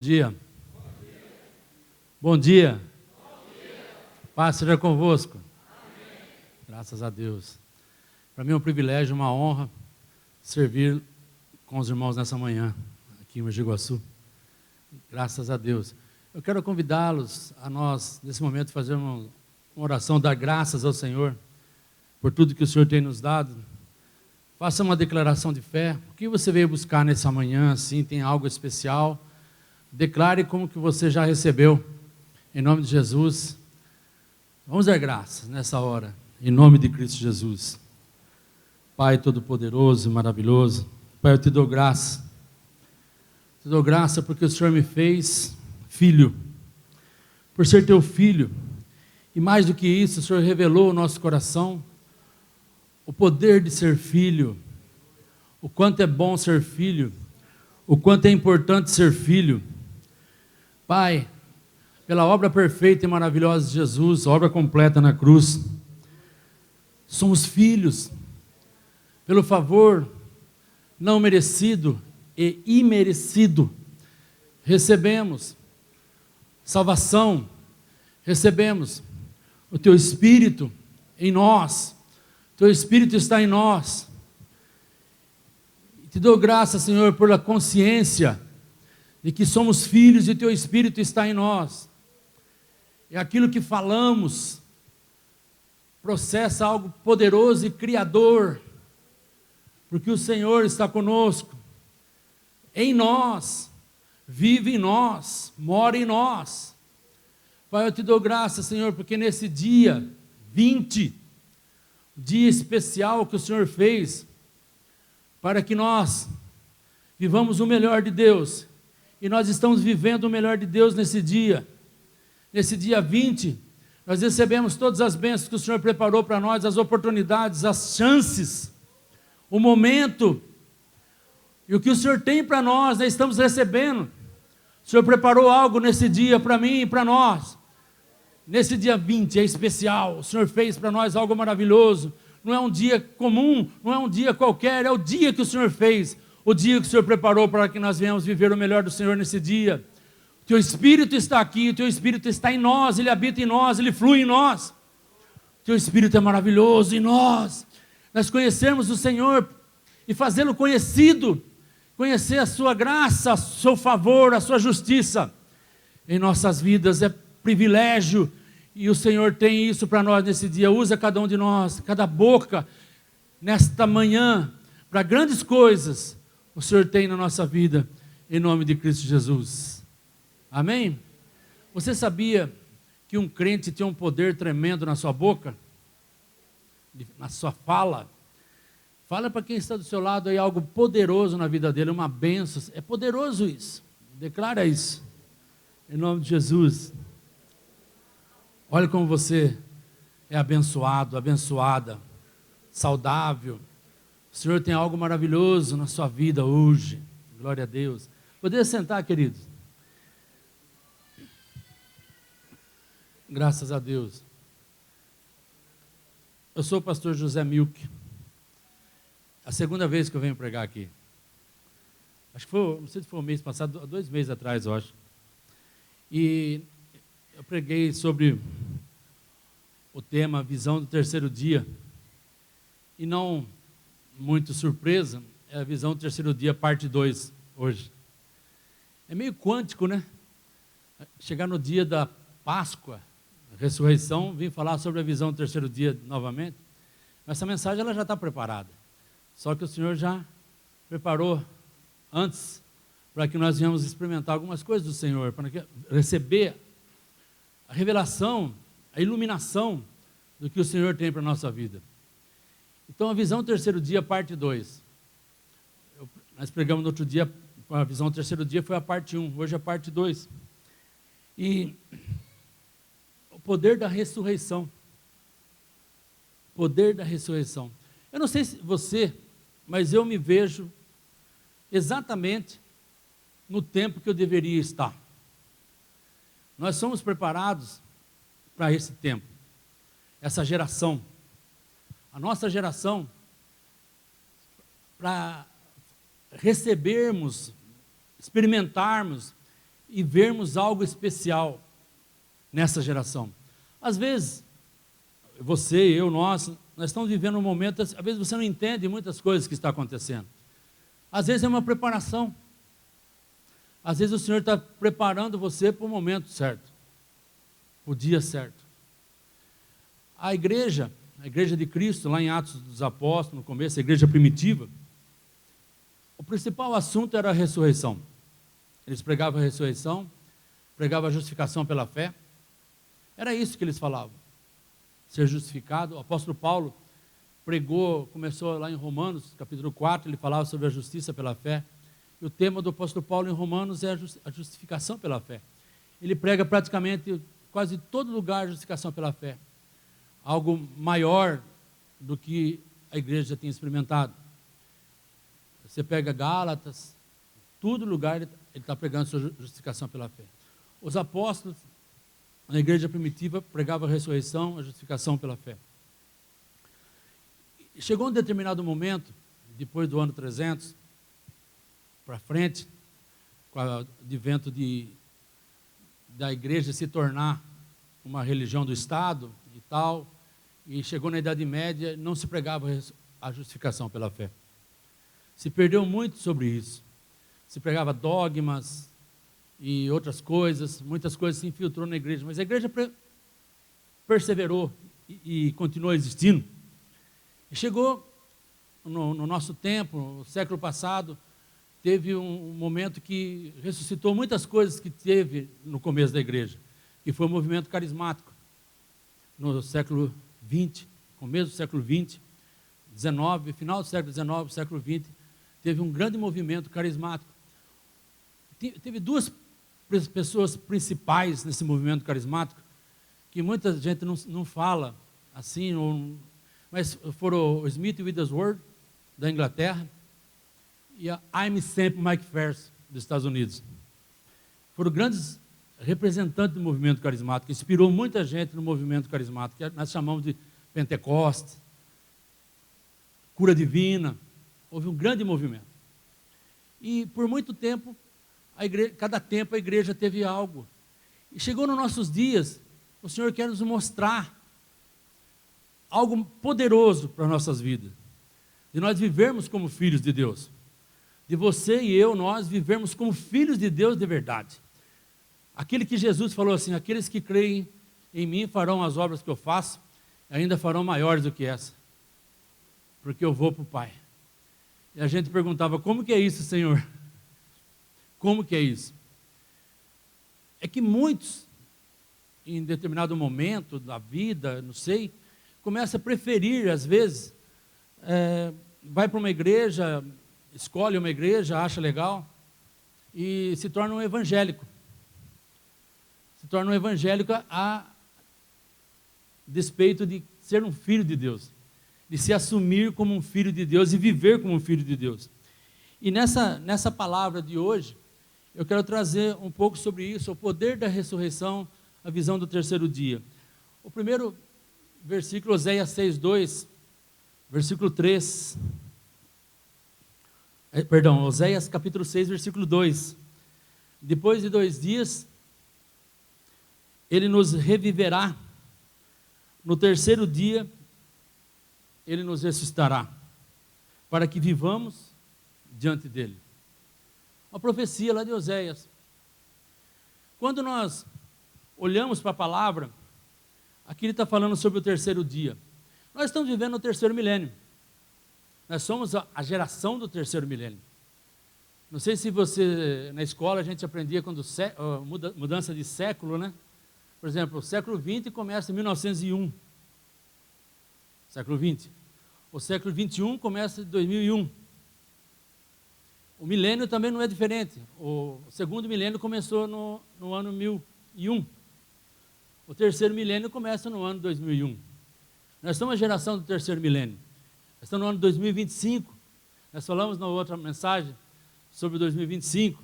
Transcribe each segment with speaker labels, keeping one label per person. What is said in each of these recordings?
Speaker 1: Dia. Bom dia. Paz seja convosco. Amém. Graças a Deus. Para mim é um privilégio, uma honra servir com os irmãos nessa manhã, aqui em Mogi Guaçu. Graças a Deus. Eu quero convidá-los a nós, nesse momento, fazer uma oração, dar graças ao Senhor por tudo que o Senhor tem nos dado. Faça uma declaração de fé. O que você veio buscar nessa manhã, assim, tem algo especial? Declare como que você já recebeu, em nome de Jesus. Vamos dar graças nessa hora, em nome de Cristo Jesus. Pai Todo-Poderoso, maravilhoso, Pai, eu te dou graça. Te dou graça porque o Senhor me fez filho, por ser teu filho, e mais do que isso, o Senhor revelou ao nosso coração o poder de ser filho, o quanto é bom ser filho, o quanto é importante ser filho. Pai, pela obra perfeita e maravilhosa de Jesus, obra completa na cruz, somos filhos, pelo favor não merecido e imerecido, recebemos salvação, recebemos o Teu Espírito em nós, Teu Espírito está em nós. Te dou graça, Senhor, pela consciência de que somos filhos e Teu Espírito está em nós. E aquilo que falamos processa algo poderoso e criador, porque o Senhor está conosco, em nós, vive em nós, mora em nós. Pai, eu te dou graça, Senhor, porque nesse dia 20, dia especial que o Senhor fez, para que nós vivamos o melhor de Deus, e nós estamos vivendo o melhor de Deus nesse dia 20, nós recebemos todas as bênçãos que o Senhor preparou para nós, as oportunidades, as chances, o momento, e o que o Senhor tem para nós, nós estamos recebendo. O Senhor preparou algo nesse dia para mim e para nós, nesse dia 20 é especial, o Senhor fez para nós algo maravilhoso, não é um dia comum, não é um dia qualquer, é o dia que o Senhor fez, o dia que o Senhor preparou para que nós venhamos viver o melhor do Senhor nesse dia. O Teu Espírito está aqui, o Teu Espírito está em nós, Ele habita em nós, Ele flui em nós. O Teu Espírito é maravilhoso em nós. Nós conhecermos o Senhor e fazê-lo conhecido, conhecer a Sua graça, o Seu favor, a Sua justiça em nossas vidas é privilégio, e o Senhor tem isso para nós nesse dia. Usa cada um de nós, cada boca, nesta manhã, para grandes coisas o Senhor tem na nossa vida, em nome de Cristo Jesus. Amém? Você sabia que um crente tem um poder tremendo na sua boca? Na sua fala? Fala para quem está do seu lado aí algo poderoso na vida dele, uma bênção. É poderoso isso. Declara isso. Em nome de Jesus. Olha como você é abençoado, abençoada, saudável. O Senhor tem algo maravilhoso na sua vida hoje. Glória a Deus. Poderia sentar, queridos? Graças a Deus. Eu sou o pastor José Milk. A segunda vez que eu venho pregar aqui. Acho que foi, não sei se foi um mês passado, 2 meses atrás, eu acho. E eu preguei sobre o tema Visão do Terceiro Dia. E não muito surpresa, é a Visão do Terceiro Dia, parte 2, hoje. É meio quântico, né? Chegar no dia da Páscoa, ressurreição, vim falar sobre a visão do terceiro dia novamente. Essa mensagem ela já está preparada. Só que o Senhor já preparou antes, para que nós venhamos experimentar algumas coisas do Senhor, para receber a revelação, a iluminação do que o Senhor tem para a nossa vida. Então, a visão do terceiro dia, parte 2. Nós pregamos no outro dia, a visão do terceiro dia foi a parte 1, hoje é a parte 2. E o poder da ressurreição. Poder da ressurreição. Eu não sei se você, mas eu me vejo exatamente no tempo que eu deveria estar. Nós somos preparados para esse tempo, essa geração. A nossa geração, para recebermos experimentarmos e vermos algo especial nessa geração. Às vezes, você, eu, nós estamos vivendo um momento, às vezes você não entende muitas coisas que estão acontecendo. Às vezes é uma preparação. Às vezes o Senhor está preparando você para o momento certo, para o dia certo. A igreja de Cristo, lá em Atos dos Apóstolos, no começo, a igreja primitiva, o principal assunto era a ressurreição. Eles pregavam a ressurreição, pregavam a justificação pela fé. Era isso que eles falavam, ser justificado. O apóstolo Paulo pregou, começou lá em Romanos, capítulo 4, ele falava sobre a justiça pela fé. E o tema do apóstolo Paulo em Romanos é a justificação pela fé. Ele prega praticamente quase todo lugar a justificação pela fé. Algo maior do que a igreja já tinha experimentado. Você pega Gálatas, todo lugar ele está pregando sua justificação pela fé. Os apóstolos, na igreja primitiva, pregavam a ressurreição, a justificação pela fé. Chegou um determinado momento, depois do ano 300, para frente, com o advento da igreja se tornar uma religião do Estado e tal, e chegou na Idade Média, não se pregava a justificação pela fé. Se perdeu muito sobre isso. Se pregava dogmas e outras coisas, muitas coisas se infiltrou na igreja, mas a igreja perseverou e continuou existindo. E chegou no nosso tempo, no século passado, teve um momento que ressuscitou muitas coisas que teve no começo da igreja, que foi o movimento carismático. No século XX, começo do século XX, XIX, final do século XIX, século XX, teve um grande movimento carismático. Teve duas pessoas principais nesse movimento carismático, que muita gente não fala assim, mas foram o Smith Wigglesworth, da Inglaterra, e a Aimee Semple McPherson, dos Estados Unidos. Foram grandes representantes do movimento carismático, inspirou muita gente no movimento carismático, que nós chamamos de Pentecostes, cura divina. Houve um grande movimento. E por muito tempo, cada tempo a igreja teve algo. E chegou nos nossos dias, o Senhor quer nos mostrar algo poderoso para as nossas vidas. De nós vivermos como filhos de Deus. De você e eu, nós vivermos como filhos de Deus de verdade. Aquele que Jesus falou assim, aqueles que creem em mim farão as obras que eu faço, e ainda farão maiores do que essa. Porque eu vou para o Pai. E a gente perguntava, como que é isso, Senhor? Como que é isso? É que muitos, em determinado momento da vida, não sei, começam a preferir, às vezes, vai para uma igreja, escolhe uma igreja, acha legal, e se torna um evangélico. Se torna um evangélico a despeito de ser um filho de Deus, de se assumir como um filho de Deus e viver como um filho de Deus. E nessa palavra de hoje, eu quero trazer um pouco sobre isso, o poder da ressurreição, a visão do terceiro dia. O primeiro versículo, Oséias 6:2, versículo 3. Oséias capítulo 6, versículo 2. Depois de 2 dias, ele nos reviverá. No terceiro dia, ele nos ressuscitará, para que vivamos diante dele. Uma profecia lá de Oséias. Quando nós olhamos para a palavra, aqui ele está falando sobre o terceiro dia. Nós estamos vivendo o terceiro milênio. Nós somos a geração do terceiro milênio. Não sei se você, na escola, a gente aprendia quando mudança de século, né? Por exemplo, o século XX começa em 1901. Século XX. O século XXI começa em 2001. O milênio também não é diferente. O segundo milênio começou no ano 1001. O terceiro milênio começa no ano 2001. Nós somos a geração do terceiro milênio. Nós estamos no ano 2025. Nós falamos na outra mensagem sobre 2025.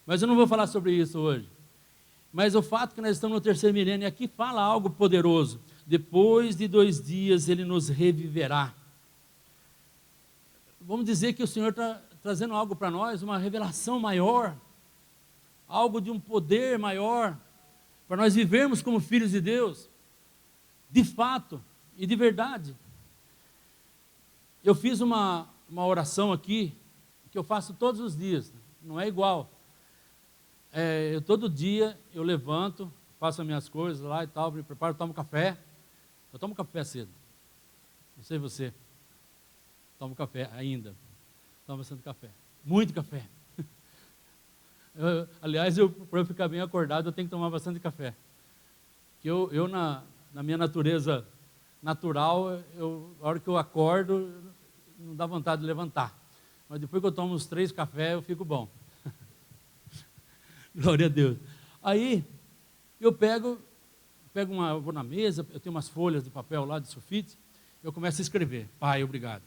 Speaker 1: Mas eu não vou falar sobre isso hoje. Mas o fato que nós estamos no terceiro milênio, aqui fala algo poderoso. Depois de 2 dias, ele nos reviverá. Vamos dizer que o Senhor está trazendo algo para nós, uma revelação maior, algo de um poder maior, para nós vivermos como filhos de Deus, de fato e de verdade. Eu fiz uma oração aqui, que eu faço todos os dias, não é igual. Todo dia eu levanto, faço as minhas coisas lá e tal, me preparo, tomo café. Eu tomo café cedo. Não sei você. Tomo café ainda. Tomo bastante café. Muito café. Aliás, para eu ficar bem acordado, eu tenho que tomar bastante café. Porque eu na minha natureza natural, a hora que eu acordo, não dá vontade de levantar. Mas depois que eu tomo uns 3 cafés, eu fico bom. Glória a Deus. Aí, eu vou na mesa, eu tenho umas folhas de papel lá, de sulfite, eu começo a escrever. Pai, obrigado.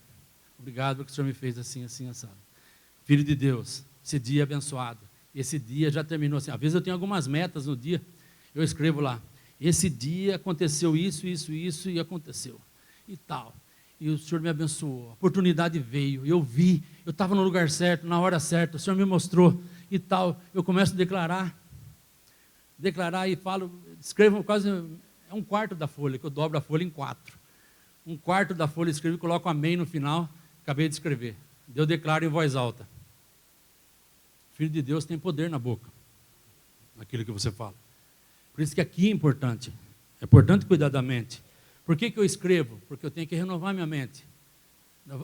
Speaker 1: Obrigado porque o Senhor me fez assim, assim, assado. Filho de Deus, esse dia abençoado. Esse dia já terminou assim. Às vezes eu tenho algumas metas no dia, eu escrevo lá. Esse dia aconteceu isso, isso, isso, e aconteceu. E tal. E o Senhor me abençoou. A oportunidade veio, eu vi, eu estava no lugar certo, na hora certa, o Senhor me mostrou e tal. Eu começo a declarar e falo, escrevo quase, é 1/4 da folha, que eu dobro a folha em 4. 1/4 da folha escrevo e coloco amém no final, acabei de escrever. Eu declaro em voz alta. Filho de Deus tem poder na boca, naquilo que você fala. Por isso que aqui é importante cuidar da mente. Por que eu escrevo? Porque eu tenho que renovar minha mente.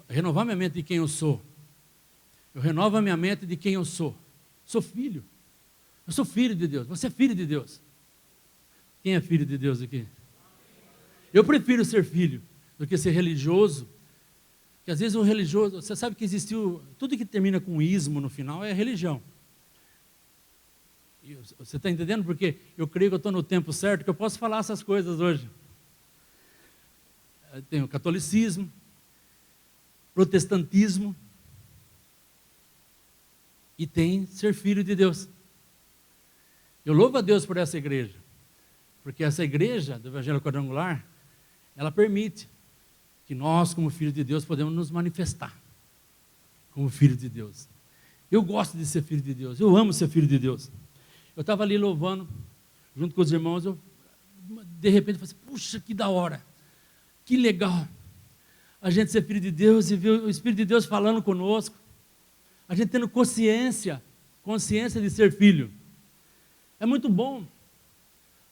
Speaker 1: Renovar minha mente de quem eu sou. Eu renovo a minha mente de quem eu sou. Sou filho. Eu sou filho de Deus. Você é filho de Deus. Quem é filho de Deus aqui? Eu prefiro ser filho do que ser religioso. Porque às vezes o religioso, você sabe que existiu, tudo que termina com ismo no final é religião. Você está entendendo? Porque eu creio que eu estou no tempo certo, que eu posso falar essas coisas hoje. Tem o catolicismo, protestantismo, e tem ser filho de Deus. Eu louvo a Deus por essa igreja, porque essa igreja do Evangelho Quadrangular, ela permite que nós, como filhos de Deus, podemos nos manifestar como filhos de Deus. Eu gosto de ser filho de Deus, eu amo ser filho de Deus. Eu estava ali louvando, junto com os irmãos, de repente falei assim, puxa, que da hora, que legal, a gente ser filho de Deus e ver o Espírito de Deus falando conosco, a gente tendo consciência de ser filho. É muito bom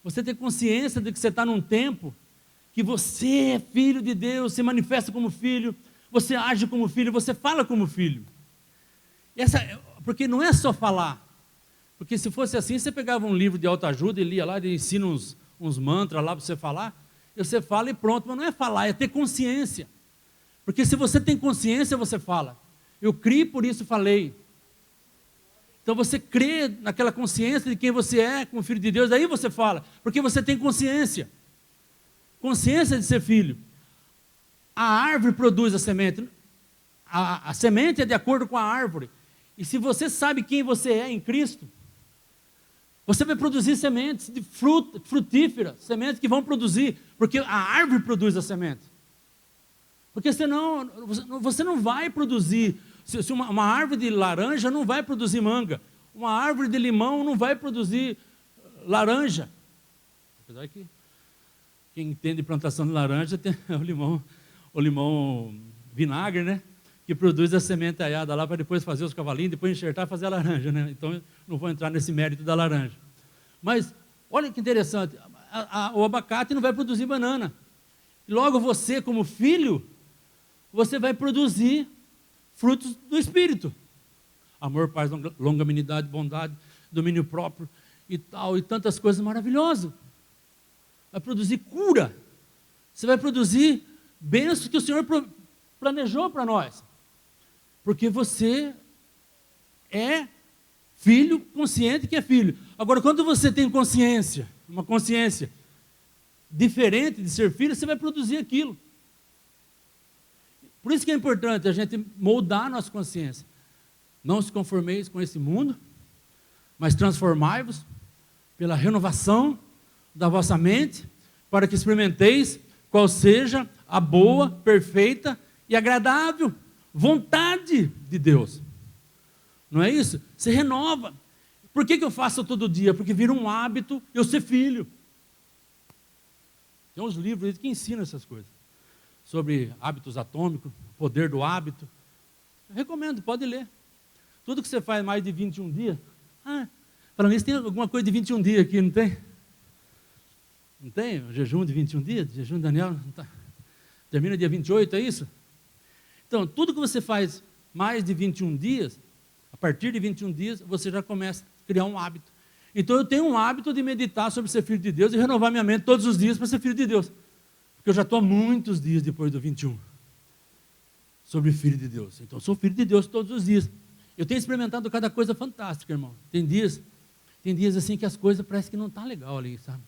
Speaker 1: você ter consciência de que você está num tempo que você é filho de Deus, se manifesta como filho, você age como filho, você fala como filho. Porque não é só falar, porque se fosse assim, você pegava um livro de autoajuda e lia lá, ele ensina uns mantras lá para você falar, e você fala e pronto, mas não é falar, é ter consciência. Porque se você tem consciência, você fala. Eu criei, por isso falei. Então você crê naquela consciência de quem você é, como filho de Deus, aí você fala, porque você tem consciência. Consciência de ser filho. A árvore produz a semente. A semente é de acordo com a árvore. E se você sabe quem você é em Cristo, você vai produzir sementes de frutíferas, sementes que vão produzir, porque a árvore produz a semente. Porque senão, você não vai produzir, se uma árvore de laranja não vai produzir manga, uma árvore de limão não vai produzir laranja. Apesar que quem entende plantação de laranja tem o limão vinagre, né? Que produz a semente aiada lá para depois fazer os cavalinhos, depois enxertar e fazer a laranja, né? Então, não vou entrar nesse mérito da laranja. Mas, olha que interessante, o abacate não vai produzir banana. Logo, você, como filho, você vai produzir frutos do Espírito. Amor, paz, longanimidade, bondade, domínio próprio e tal, e tantas coisas maravilhosas. Vai produzir cura. Você vai produzir bênçãos que o Senhor planejou para nós. Porque você é filho consciente que é filho. Agora, quando você tem consciência, uma consciência diferente de ser filho, você vai produzir aquilo. Por isso que é importante a gente moldar a nossa consciência. Não se conformeis com esse mundo, mas transformai-vos pela renovação da vossa mente, para que experimenteis qual seja a boa, perfeita e agradável vontade de Deus. Não é isso? Você renova. Por que eu faço todo dia? Porque vira um hábito eu ser filho. Tem uns livros que ensinam essas coisas, sobre hábitos atômicos, poder do hábito. Eu recomendo, pode ler. Tudo que você faz mais de 21 dias, falando isso, tem alguma coisa de 21 dias aqui, não tem? Não tem? O jejum de 21 dias? Jejum de Daniel? Não tá. Termina dia 28, é isso? Então, tudo que você faz mais de 21 dias, a partir de 21 dias, você já começa a criar um hábito. Então, eu tenho um hábito de meditar sobre ser filho de Deus e renovar minha mente todos os dias para ser filho de Deus. Porque eu já estou há muitos dias depois do 21 sobre filho de Deus. Então, eu sou filho de Deus todos os dias. Eu tenho experimentado cada coisa fantástica, irmão. Tem dias assim que as coisas parecem que não estão legal ali, sabe?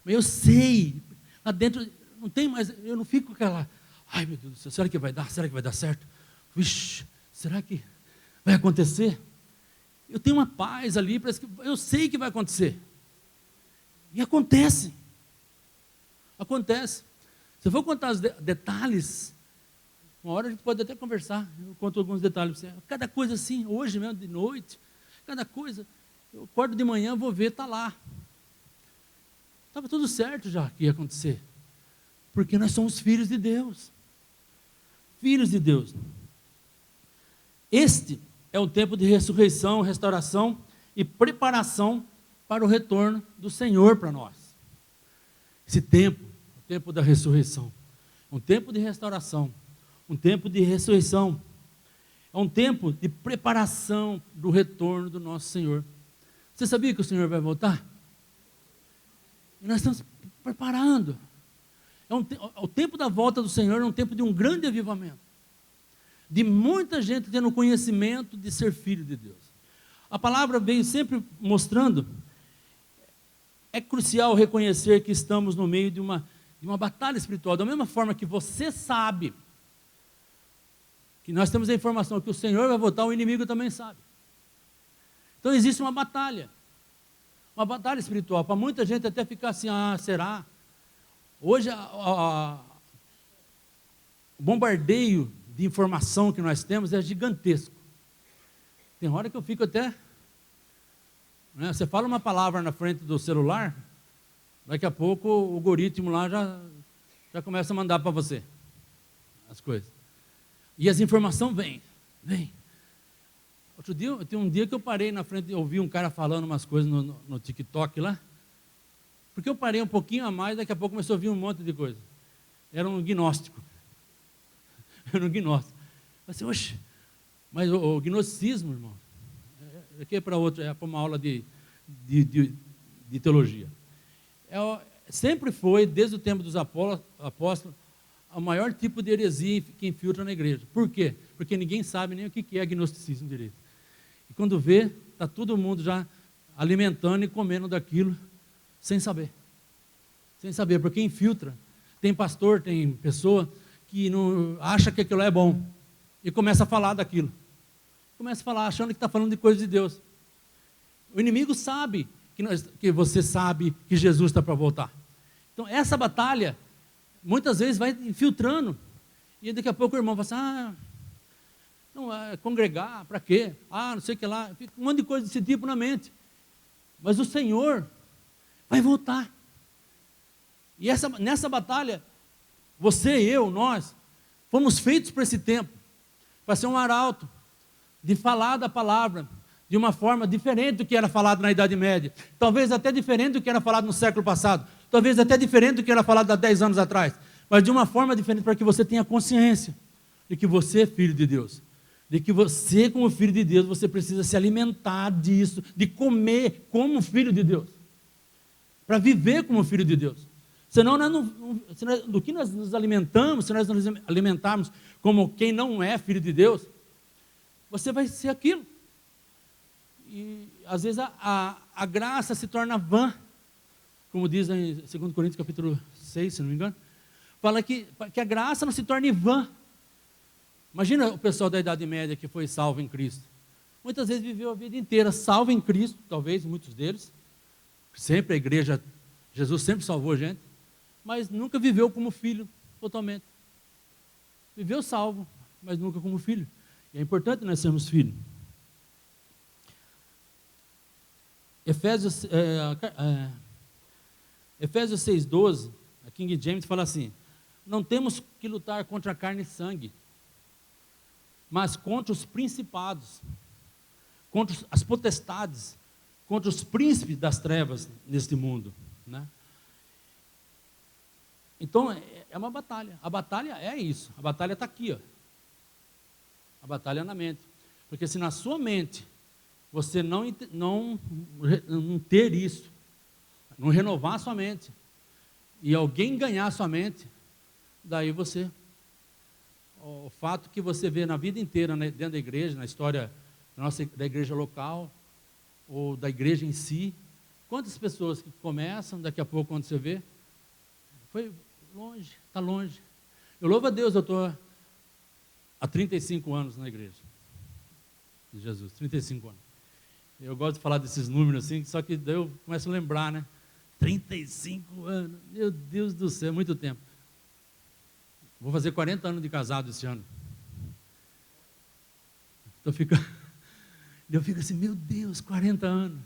Speaker 1: Mas eu sei, lá dentro, não tem mais, eu não fico com aquela, ai meu Deus do céu, será que vai dar? Será que vai dar certo? Vixe, será que vai acontecer? Eu tenho uma paz ali, parece que eu sei que vai acontecer. E acontece. Acontece. Se eu for contar os detalhes, uma hora a gente pode até conversar, eu conto alguns detalhes para você. Cada coisa assim, hoje mesmo, de noite, cada coisa, eu acordo de manhã, vou ver, está lá. Estava tudo certo já que ia acontecer. Porque nós somos filhos de Deus. Filhos de Deus. Este é um tempo de ressurreição, restauração e preparação para o retorno do Senhor para nós. Esse tempo, o tempo da ressurreição, um tempo de restauração, um tempo de ressurreição, é um tempo de preparação do retorno do nosso Senhor. Você sabia que o Senhor vai voltar? E nós estamos preparando. O tempo da volta do Senhor é um tempo de um grande avivamento. De muita gente tendo conhecimento de ser filho de Deus. A palavra veio sempre mostrando, é crucial reconhecer que estamos no meio de uma batalha espiritual. Da mesma forma que você sabe, que nós temos a informação que o Senhor vai voltar, o inimigo também sabe. Então existe uma batalha espiritual, para muita gente até ficar assim, será? Hoje o bombardeio de informação que nós temos é gigantesco. Tem hora que eu fico até, né, você fala uma palavra na frente do celular, daqui a pouco o algoritmo lá já começa a mandar para você as coisas. E as informações vêm. Outro dia, tem um dia que eu parei na frente e ouvi um cara falando umas coisas no TikTok lá, porque eu parei um pouquinho a mais, daqui a pouco começou a vir um monte de coisa. Era um gnóstico. Eu falei, oxe, mas o gnosticismo, irmão, aqui é para outro, é para uma aula de teologia. Sempre foi, desde o tempo dos apóstolos, o maior tipo de heresia que infiltra na igreja. Por quê? Porque ninguém sabe nem o que é gnosticismo direito. E quando vê, está todo mundo já alimentando e comendo daquilo, sem saber. Sem saber, porque infiltra. Tem pastor, tem pessoa que não acha que aquilo é bom e começa a falar daquilo. Começa a falar achando que está falando de coisa de Deus. O inimigo sabe que você sabe que Jesus está para voltar. Então essa batalha muitas vezes vai infiltrando e daqui a pouco o irmão fala assim, não, congregar, para quê? Não sei o que lá, fica um monte de coisa desse tipo na mente. Mas o Senhor vai voltar. E nessa batalha, você e eu, nós, fomos feitos para esse tempo, para ser um arauto, de falar da palavra, de uma forma diferente do que era falado na Idade Média, talvez até diferente do que era falado no século passado, talvez até diferente do que era falado há 10 anos atrás, mas de uma forma diferente para que você tenha consciência de que você é filho de Deus, de que você, como filho de Deus, você precisa se alimentar disso, de comer como filho de Deus, para viver como filho de Deus. Senão, do que nós nos alimentamos, se nós nos alimentarmos como quem não é filho de Deus, você vai ser aquilo. E às vezes a graça se torna vã, como diz em 2 Coríntios capítulo 6, se não me engano, fala que a graça não se torne vã. Imagina o pessoal da Idade Média que foi salvo em Cristo. Muitas vezes viveu a vida inteira salvo em Cristo, talvez muitos deles. Sempre a igreja, Jesus sempre salvou a gente, mas nunca viveu como filho totalmente. Viveu salvo, mas nunca como filho. E é importante nós sermos filhos. Efésios 6,12, a King James fala assim: não temos que lutar contra a carne e sangue, mas contra os principados, contra as potestades, contra os príncipes das trevas neste mundo, né? Então, é uma batalha. A batalha é isso. A batalha está aqui, ó. A batalha é na mente. Porque se na sua mente você não ter isso, não renovar a sua mente, e alguém ganhar a sua mente, daí você... O fato que você vê na vida inteira, né, dentro da igreja, na história da igreja local, ou da igreja em si, quantas pessoas que começam, daqui a pouco, quando você vê, foi longe, está longe. Eu louvo a Deus, eu estou há 35 anos na igreja de Jesus, 35 anos. Eu gosto de falar desses números assim, só que daí eu começo a lembrar, né? 35 anos, meu Deus do céu, é muito tempo. Vou fazer 40 anos de casado esse ano. Eu fico assim, meu Deus, 40 anos.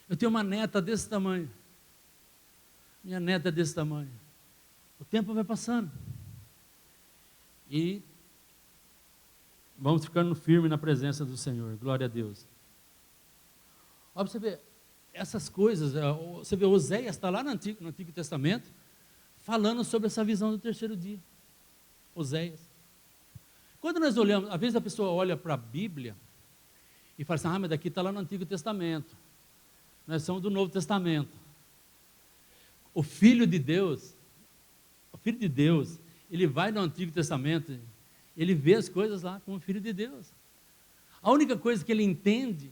Speaker 1: Eu tenho uma neta desse tamanho. Minha neta é desse tamanho. O tempo vai passando. E vamos ficando firmes na presença do Senhor. Glória a Deus. Olha, você vê, essas coisas, você vê, Oséias está lá no Antigo Testamento, falando sobre essa visão do terceiro dia. Oséias. Quando nós olhamos, às vezes a pessoa olha para a Bíblia e fala assim, mas daqui está lá no Antigo Testamento. Nós somos do Novo Testamento. O Filho de Deus, ele vai no Antigo Testamento, ele vê as coisas lá como Filho de Deus. A única coisa que ele entende,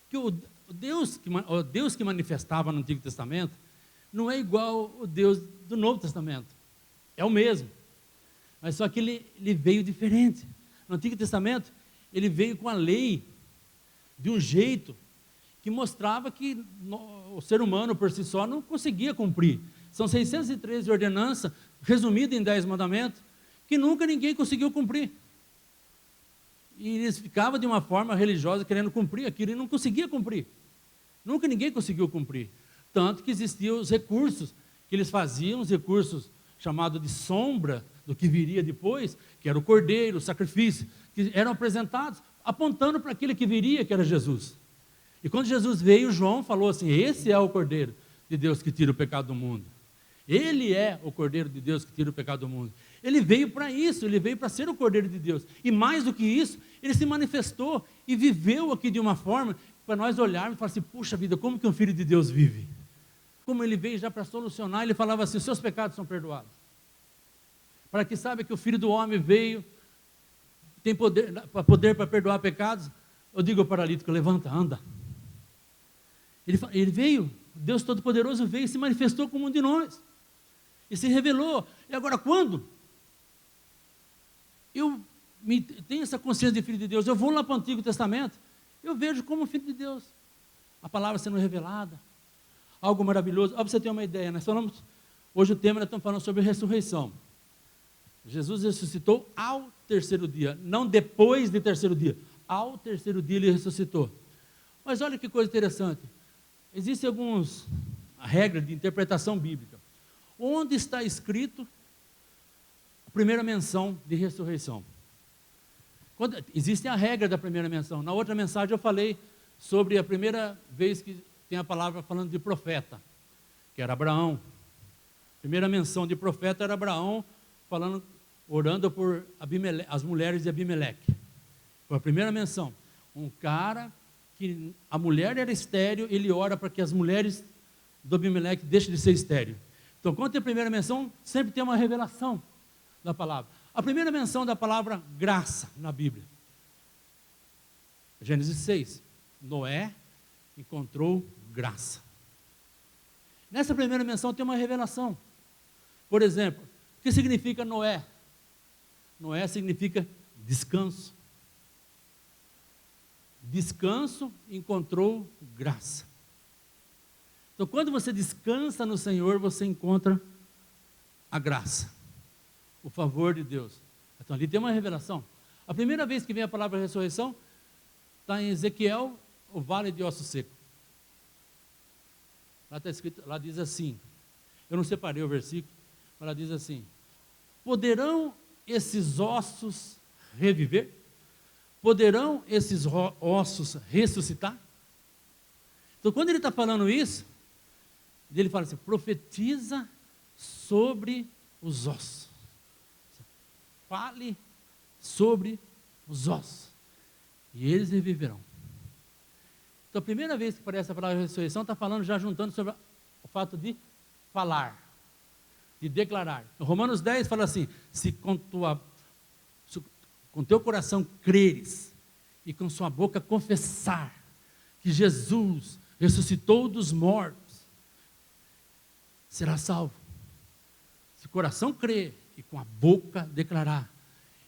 Speaker 1: que o Deus que manifestava no Antigo Testamento, não é igual o Deus do Novo Testamento. É o mesmo. Mas só que ele veio diferente. No Antigo Testamento, ele veio com a lei de um jeito que mostrava que o ser humano por si só não conseguia cumprir. São 613 ordenanças, resumidas em 10 mandamentos, que nunca ninguém conseguiu cumprir. E eles ficavam de uma forma religiosa querendo cumprir aquilo e não conseguia cumprir. Nunca ninguém conseguiu cumprir. Tanto que existiam os recursos que eles faziam, os recursos chamados de sombra do que viria depois, que era o cordeiro, o sacrifício, que eram apresentados, apontando para aquele que viria, que era Jesus. E quando Jesus veio, João falou assim, esse é o cordeiro de Deus que tira o pecado do mundo. Ele é o cordeiro de Deus que tira o pecado do mundo. Ele veio para isso, ele veio para ser o cordeiro de Deus. E mais do que isso, ele se manifestou e viveu aqui de uma forma para nós olharmos e falar assim, puxa vida, como que um filho de Deus vive? Como ele veio já para solucionar, ele falava assim, seus pecados são perdoados. Para que saiba que o Filho do Homem veio, tem poder para perdoar pecados, eu digo ao paralítico, levanta, anda. Ele veio, Deus Todo-Poderoso veio e se manifestou como um de nós. E se revelou. E agora quando eu tenho essa consciência de Filho de Deus, eu vou lá para o Antigo Testamento, eu vejo como Filho de Deus. A palavra sendo revelada. Algo maravilhoso. Para você ter uma ideia, hoje o tema nós estamos falando sobre ressurreição. Jesus ressuscitou ao terceiro dia, não depois do terceiro dia. Ao terceiro dia ele ressuscitou. Mas olha que coisa interessante. Existem algumas regras de interpretação bíblica. Onde está escrito a primeira menção de ressurreição? Existe a regra da primeira menção. Na outra mensagem eu falei sobre a primeira vez que tem a palavra falando de profeta, que era Abraão. A primeira menção de profeta era Abraão orando por as mulheres de Abimeleque. Foi a primeira menção. Um cara que a mulher era estéril, ele ora para que as mulheres do Abimeleque deixem de ser estéril. Então, quando tem a primeira menção, sempre tem uma revelação da palavra. A primeira menção da palavra graça na Bíblia. Gênesis 6. Noé encontrou graça. Nessa primeira menção tem uma revelação. Por exemplo, o que significa Noé? Noé significa descanso. Descanso encontrou graça. Então, quando você descansa no Senhor, você encontra a graça, o favor de Deus. Então, ali tem uma revelação. A primeira vez que vem a palavra ressurreição está em Ezequiel, o vale de ossos secos. Lá está escrito, lá diz assim, eu não separei o versículo, mas lá diz assim: poderão esses ossos reviver? Poderão esses ossos ressuscitar? Então, quando ele está falando isso, ele fala assim: profetiza sobre os ossos. Fale sobre os ossos, e eles reviverão. Então, a primeira vez que aparece a palavra ressurreição, está falando, já juntando sobre o fato de falar, de declarar. Em Romanos 10 fala assim: se com teu coração creres e com sua boca confessar que Jesus ressuscitou dos mortos, será salvo. Se o coração crer e com a boca declarar.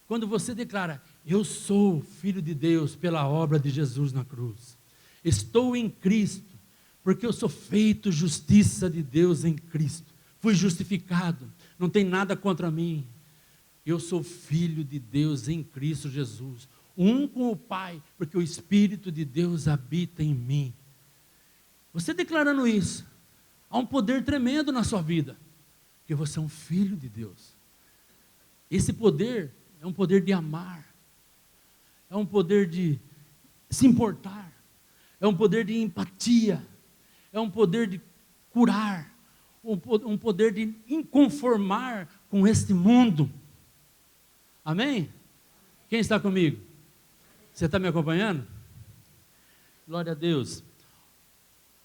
Speaker 1: Quando você declara: eu sou filho de Deus pela obra de Jesus na cruz, estou em Cristo, porque eu sou feito justiça de Deus em Cristo, fui justificado, não tem nada contra mim, eu sou filho de Deus em Cristo Jesus, um com o Pai, porque o Espírito de Deus habita em mim. Você declarando isso, há um poder tremendo na sua vida, porque você é um filho de Deus. Esse poder é um poder de amar, é um poder de se importar, é um poder de empatia, é um poder de curar, um poder de inconformar com este mundo. Amém? Quem está comigo? Você está me acompanhando? Glória a Deus.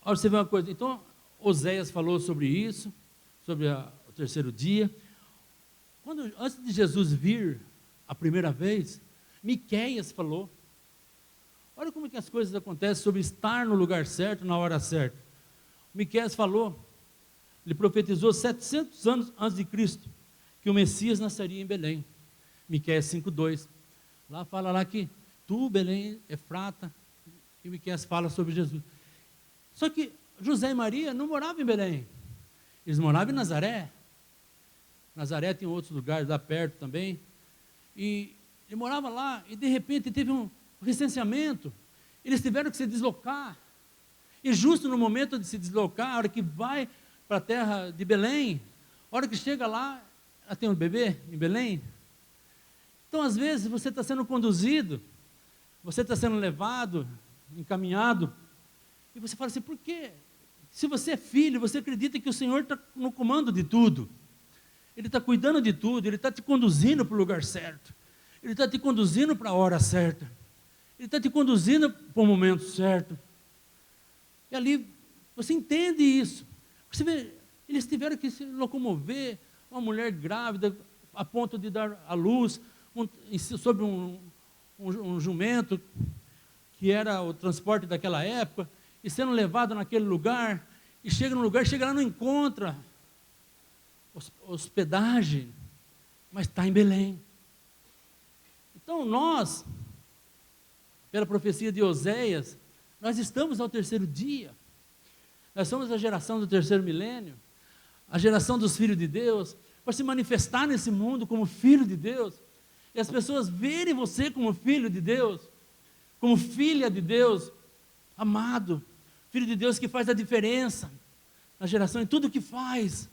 Speaker 1: Olha, você vê uma coisa, então Oséias falou sobre isso, sobre o terceiro dia. Antes de Jesus vir a primeira vez, Miqueias falou. Olha como que as coisas acontecem sobre estar no lugar certo, na hora certa. Miqueias falou, ele profetizou 700 anos antes de Cristo, que o Messias nasceria em Belém. Miqueias 5:2. Lá fala lá que tu, Belém, Efrata, e Miqueias fala sobre Jesus. Só que José e Maria não moravam em Belém, eles moravam em Nazaré. Nazaré tem outros lugares lá perto também, e ele morava lá, e de repente teve um recenseamento, eles tiveram que se deslocar, e justo no momento de se deslocar, a hora que vai para a terra de Belém, a hora que chega lá, ela tem um bebê em Belém. Então às vezes você está sendo conduzido, você está sendo levado, encaminhado, e você fala assim: por quê? Se você é filho, você acredita que o Senhor está no comando de tudo, Ele está cuidando de tudo, Ele está te conduzindo para o lugar certo, Ele está te conduzindo para a hora certa, Ele está te conduzindo para o momento certo. E ali você entende isso. Você vê, eles tiveram que se locomover, uma mulher grávida, a ponto de dar à luz, sobre um jumento, que era o transporte daquela época, e sendo levado naquele lugar, e chega no lugar, chega lá, não encontra hospedagem, mas está em Belém. Então nós, pela profecia de Oséias, nós estamos ao terceiro dia, nós somos a geração do terceiro milênio, a geração dos filhos de Deus, para se manifestar nesse mundo como filho de Deus, e as pessoas verem você como filho de Deus, como filha de Deus, amado, filho de Deus que faz a diferença na geração, em tudo que faz,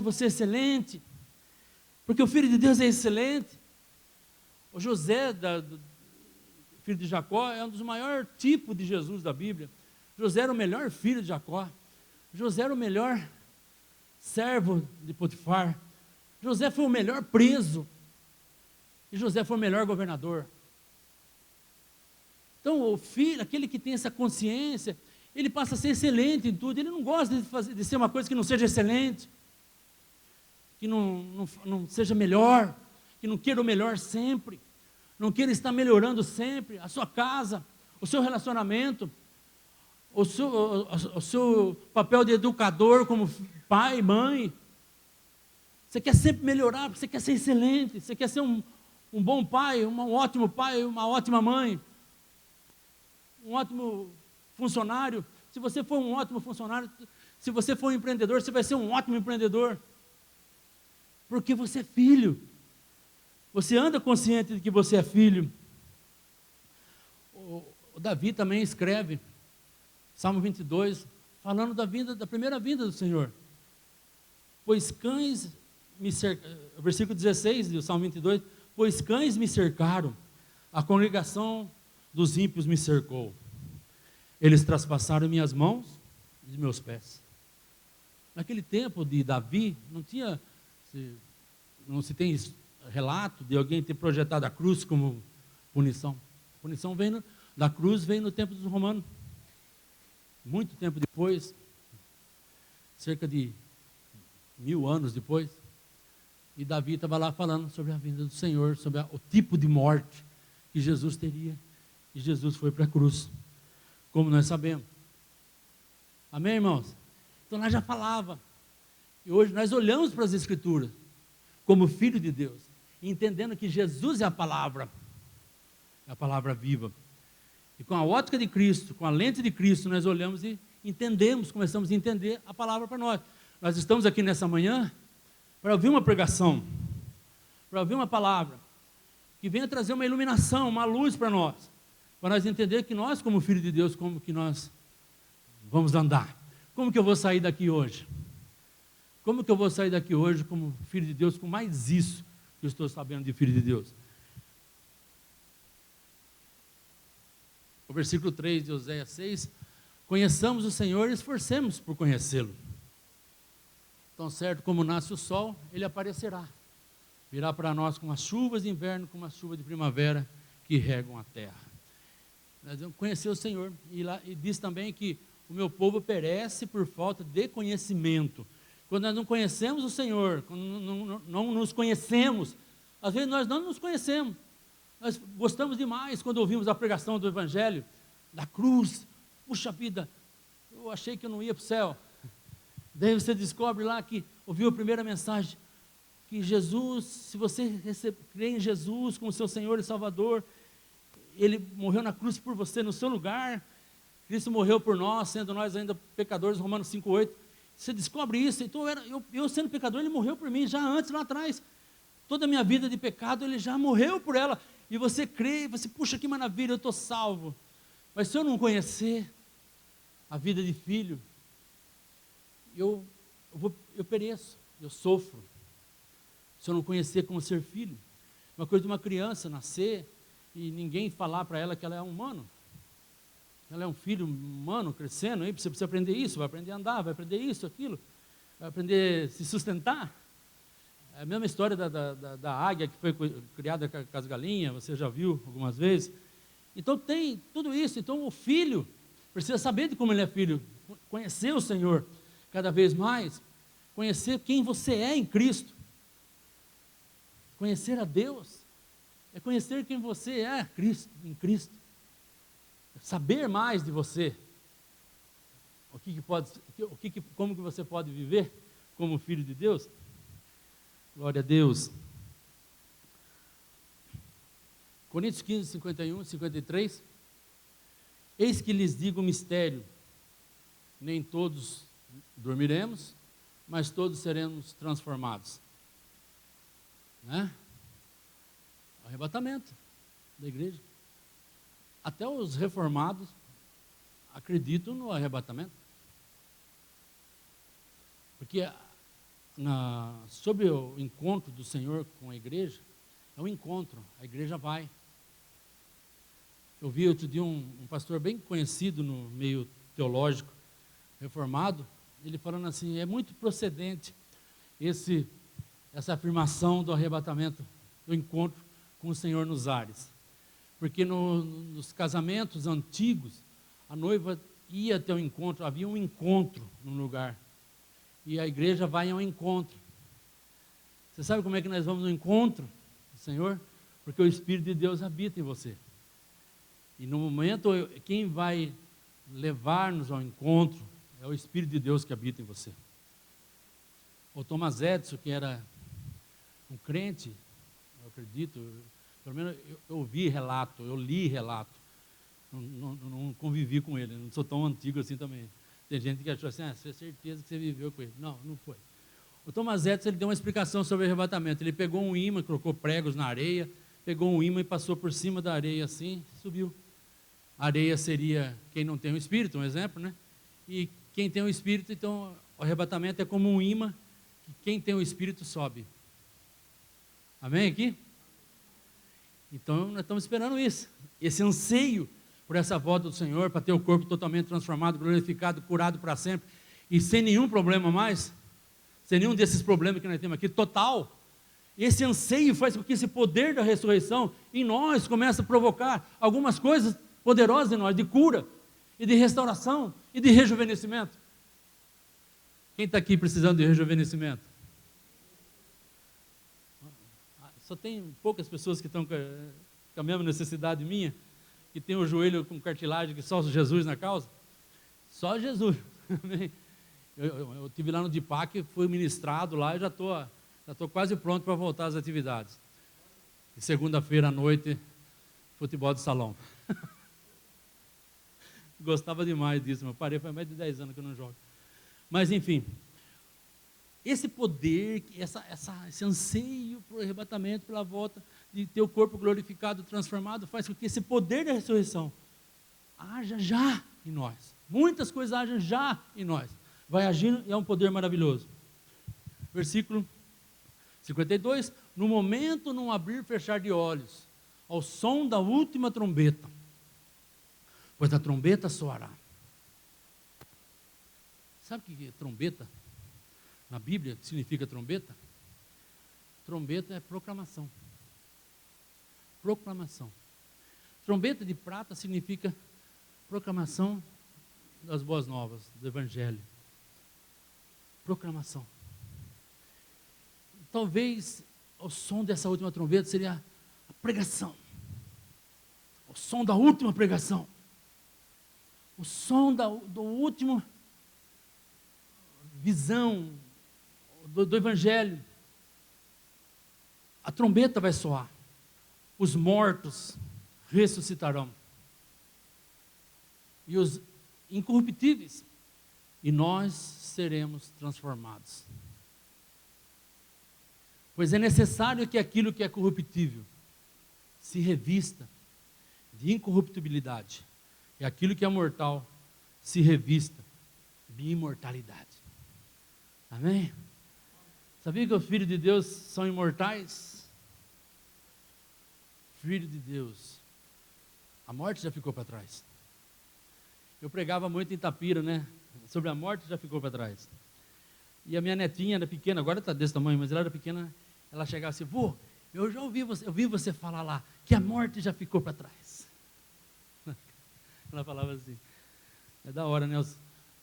Speaker 1: você é excelente, porque o filho de Deus é excelente. O José, filho de Jacó, é um dos maiores tipos de Jesus da Bíblia. José era o melhor filho de Jacó, José era o melhor servo de Potifar, José foi o melhor preso, e José foi o melhor governador. Então o filho, aquele que tem essa consciência, ele passa a ser excelente em tudo, ele não gosta de ser uma coisa que não seja excelente, que não seja melhor, que não queira o melhor sempre, não queira estar melhorando sempre, a sua casa, o seu relacionamento, o seu papel de educador como pai, mãe. Você quer sempre melhorar, você quer ser excelente, você quer ser um bom pai, um ótimo pai, uma ótima mãe, um ótimo funcionário. Se você for um ótimo funcionário, se você for um empreendedor, você vai ser um ótimo empreendedor, porque você é filho, você anda consciente de que você é filho. O Davi também escreve, Salmo 22, falando da primeira vinda do Senhor. Pois cães me cercaram, versículo 16 do Salmo 22, pois cães me cercaram, a congregação dos ímpios me cercou. Eles traspassaram minhas mãos e meus pés. Naquele tempo de Davi, não se tem relato de alguém ter projetado a cruz como punição. A punição da cruz veio no tempo dos romanos. Muito tempo depois, cerca de 1000 anos depois, e Davi estava lá falando sobre a vinda do Senhor, sobre o tipo de morte que Jesus teria. E Jesus foi para a cruz, como nós sabemos. Amém, irmãos? Então nós já falava. E hoje nós olhamos para as Escrituras como filho de Deus, entendendo que Jesus é a palavra viva. E com a ótica de Cristo, com a lente de Cristo, nós olhamos e entendemos, começamos a entender a palavra para nós. Nós estamos aqui nessa manhã para ouvir uma pregação, para ouvir uma palavra, que venha trazer uma iluminação, uma luz para nós entender que nós, como filho de Deus, como que nós vamos andar. Como que eu vou sair daqui hoje? Como que eu vou sair daqui hoje como filho de Deus, com mais isso que eu estou sabendo de filho de Deus? O versículo 3 de Oséias 6, conheçamos o Senhor e esforcemos por conhecê-lo. Tão certo como nasce o sol, ele aparecerá. Virá para nós com as chuvas de inverno, com uma chuva de primavera que regam a terra. Nós vamos conhecer o Senhor. E diz também que o meu povo perece por falta de conhecimento. Quando nós não conhecemos o Senhor, quando não nos conhecemos, às vezes nós não nos conhecemos. Nós gostamos demais quando ouvimos a pregação do Evangelho, da cruz. Puxa vida, eu achei que eu não ia para o céu. Daí você descobre lá que ouviu a primeira mensagem, que Jesus, se você crer em Jesus como seu Senhor e Salvador, Ele morreu na cruz por você, no seu lugar. Cristo morreu por nós, sendo nós ainda pecadores, Romanos 5,8. Você descobre isso, então eu sendo pecador, Ele morreu por mim, já antes, lá atrás. Toda a minha vida de pecado, Ele já morreu por ela. E você crê, você, puxa, que maravilha, eu estou salvo. Mas se eu não conhecer a vida de filho, eu pereço, eu sofro. Se eu não conhecer como ser filho. Uma coisa de uma criança nascer e ninguém falar para ela que ela é um humano. Ela é um filho humano crescendo, aí você precisa aprender isso, vai aprender a andar, vai aprender isso, aquilo, vai aprender a se sustentar. É a mesma história da águia que foi criada com as galinhas, você já viu algumas vezes. Então tem tudo isso. Então o filho precisa saber de como ele é filho, conhecer o Senhor cada vez mais, conhecer quem você é em Cristo. Conhecer a Deus é conhecer quem você é em Cristo. Saber mais de você. Como que você pode viver como filho de Deus? Glória a Deus. Coríntios 15, 51, 53. Eis que lhes digo o mistério, nem todos dormiremos, mas todos seremos transformados. Né? Arrebatamento da igreja. Até os reformados acreditam no arrebatamento. Porque sobre o encontro do Senhor com a igreja, é um encontro, a igreja vai. Eu vi outro dia um pastor bem conhecido no meio teológico, reformado, ele falando assim, é muito procedente essa afirmação do arrebatamento, do encontro com o Senhor nos ares. Porque nos casamentos antigos, a noiva ia até o encontro, havia um encontro num lugar. E a igreja vai ao encontro. Você sabe como é que nós vamos no encontro do Senhor? Porque o Espírito de Deus habita em você. E no momento, quem vai levar-nos ao encontro é o Espírito de Deus que habita em você. O Thomas Edison, que era um crente, eu acredito, pelo menos eu ouvi relato, eu li relato, não convivi com ele, não sou tão antigo assim também. Tem gente que achou assim, você tem certeza que você viveu com ele. Não, não foi. O Thomas Edison, ele deu uma explicação sobre o arrebatamento. Ele pegou um imã, colocou pregos na areia, pegou um imã e passou por cima da areia assim, subiu. A areia seria quem não tem o Espírito, um exemplo, né? E quem tem o Espírito, então o arrebatamento é como um imã, que quem tem o Espírito sobe. Amém aqui? Então nós estamos esperando isso, esse anseio por essa volta do Senhor, para ter o corpo totalmente transformado, glorificado, curado para sempre, e sem nenhum problema mais, sem nenhum desses problemas que nós temos aqui, total. Esse anseio faz com que esse poder da ressurreição em nós comece a provocar algumas coisas poderosas em nós, de cura, e de restauração, e de rejuvenescimento. Quem está aqui precisando de rejuvenescimento? Só tem poucas pessoas que estão com a mesma necessidade minha, que tem o joelho com cartilagem, que só Jesus na causa. Só Jesus. Eu estive lá no DIPAC, fui ministrado lá e já estou quase pronto para voltar às atividades. E segunda-feira à noite, futebol de salão. Gostava demais disso, mas parei, faz mais de 10 anos que eu não jogo. Mas enfim, esse poder, esse anseio para o arrebatamento, pela volta, de ter o corpo glorificado, transformado, faz com que esse poder da ressurreição haja já em nós. Muitas coisas hajam já em nós. Vai agindo e é um poder maravilhoso. Versículo 52, no momento, num abrir e fechar de olhos, ao som da última trombeta, pois a trombeta soará. Sabe o que é trombeta? Na Bíblia, o que significa trombeta? Trombeta é proclamação. Proclamação. Trombeta de prata significa proclamação das boas novas, do Evangelho. Proclamação. Talvez o som dessa última trombeta seria a pregação. O som da última pregação. O som do último visão do Evangelho. A trombeta vai soar. Os mortos ressuscitarão. E os incorruptíveis. E nós seremos transformados. Pois é necessário que aquilo que é corruptível se revista de incorruptibilidade. E aquilo que é mortal se revista de imortalidade. Amém? Sabia que os filhos de Deus são imortais? Filho de Deus. A morte já ficou para trás. Eu pregava muito em Itapira, né? Sobre a morte já ficou para trás. E a minha netinha era pequena, agora está desse tamanho, mas ela era pequena, ela chegava assim, vô, eu já ouvi você falar lá, que a morte já ficou para trás. Ela falava assim. É da hora, né?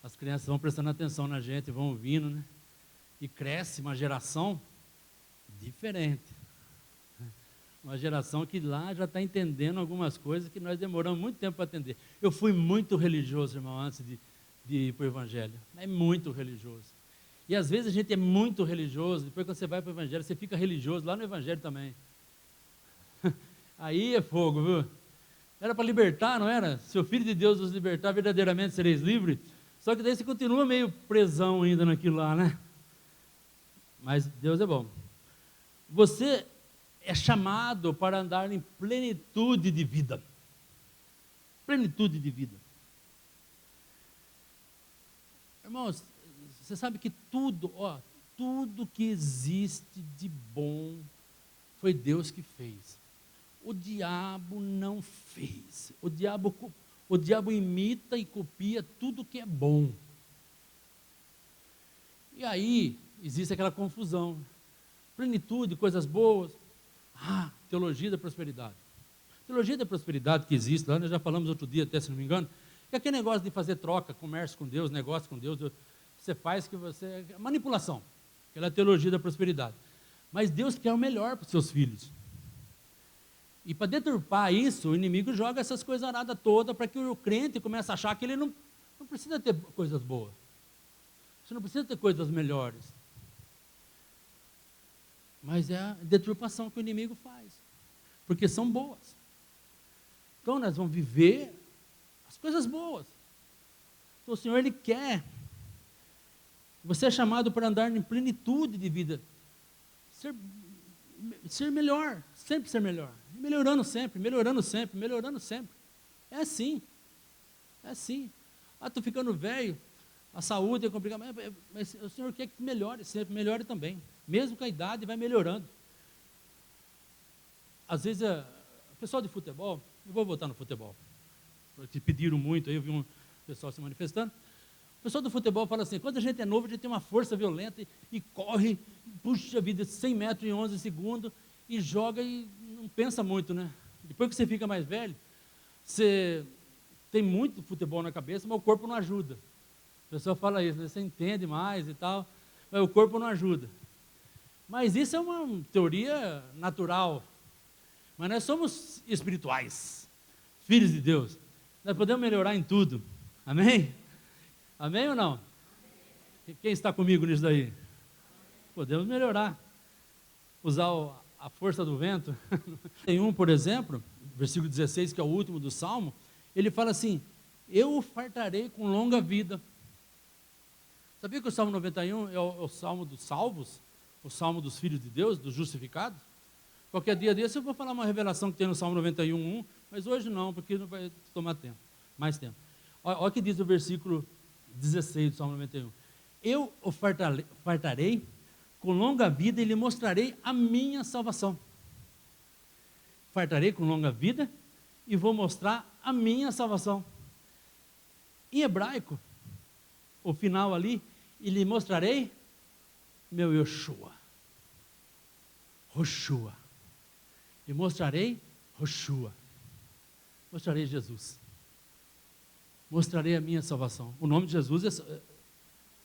Speaker 1: As crianças vão prestando atenção na gente, vão ouvindo, né? E cresce uma geração diferente. Uma geração que lá já está entendendo algumas coisas que nós demoramos muito tempo para entender. Eu fui muito religioso, irmão, antes de ir para o Evangelho. É muito religioso. E às vezes a gente é muito religioso, depois quando você vai para o Evangelho, você fica religioso lá no Evangelho também. Aí é fogo, viu? Era para libertar, não era? Se o Filho de Deus os libertar, verdadeiramente sereis livres. Só que daí você continua meio presão ainda naquilo lá, né? Mas Deus é bom. Você é chamado para andar em plenitude de vida. Plenitude de vida. Irmãos, você sabe que tudo que existe de bom foi Deus que fez. O diabo não fez. O diabo imita e copia tudo que é bom. E aí existe aquela confusão. Plenitude, coisas boas. Teologia da prosperidade. Teologia da prosperidade que existe lá, nós já falamos outro dia, até se não me engano, que é aquele negócio de fazer troca, comércio com Deus, negócio com Deus, você faz que você... manipulação. Aquela é a teologia da prosperidade. Mas Deus quer o melhor para os seus filhos. E para deturpar isso, o inimigo joga essas coisas aradas todas para que o crente comece a achar que ele não precisa ter coisas boas. Você não precisa ter coisas melhores. Mas é a deturpação que o inimigo faz. Porque são boas. Então nós vamos viver as coisas boas. Então o Senhor, Ele quer. Você é chamado para andar em plenitude de vida. Ser melhor, sempre ser melhor. Melhorando sempre, melhorando sempre, melhorando sempre. É assim. É assim. Estou ficando velho. A saúde é complicada, mas o Senhor quer que melhore, sempre melhore também. Mesmo com a idade, vai melhorando. Às vezes, o pessoal de futebol, eu vou voltar no futebol, porque pediram muito, aí eu vi um pessoal se manifestando. O pessoal do futebol fala assim, quando a gente é novo, a gente tem uma força violenta e corre, puxa a vida, 100 metros em 11 segundos, e joga e não pensa muito, né? Depois que você fica mais velho, você tem muito futebol na cabeça, mas o corpo não ajuda. O pessoal fala isso, né? Você entende mais e tal, mas o corpo não ajuda. Mas isso é uma teoria natural. Mas nós somos espirituais, filhos de Deus. Nós podemos melhorar em tudo. Amém? Amém ou não? Quem está comigo nisso daí? Podemos melhorar. Usar a força do vento. Tem um, por exemplo, versículo 16, que é o último do Salmo, ele fala assim, eu o fartarei com longa vida. Sabia que o Salmo 91 é o Salmo dos salvos? O Salmo dos filhos de Deus, dos justificados? Qualquer dia desse eu vou falar uma revelação que tem no Salmo 91:1, mas hoje não, porque não vai tomar tempo, mais tempo. Olha o que diz o versículo 16 do Salmo 91. Eu o fartarei com longa vida e lhe mostrarei a minha salvação. Fartarei com longa vida e vou mostrar a minha salvação. Em hebraico, o final ali, e lhe mostrarei meu Yoshua. Roshua. E mostrarei Roshua. Mostrarei Jesus. Mostrarei a minha salvação. O nome de Jesus é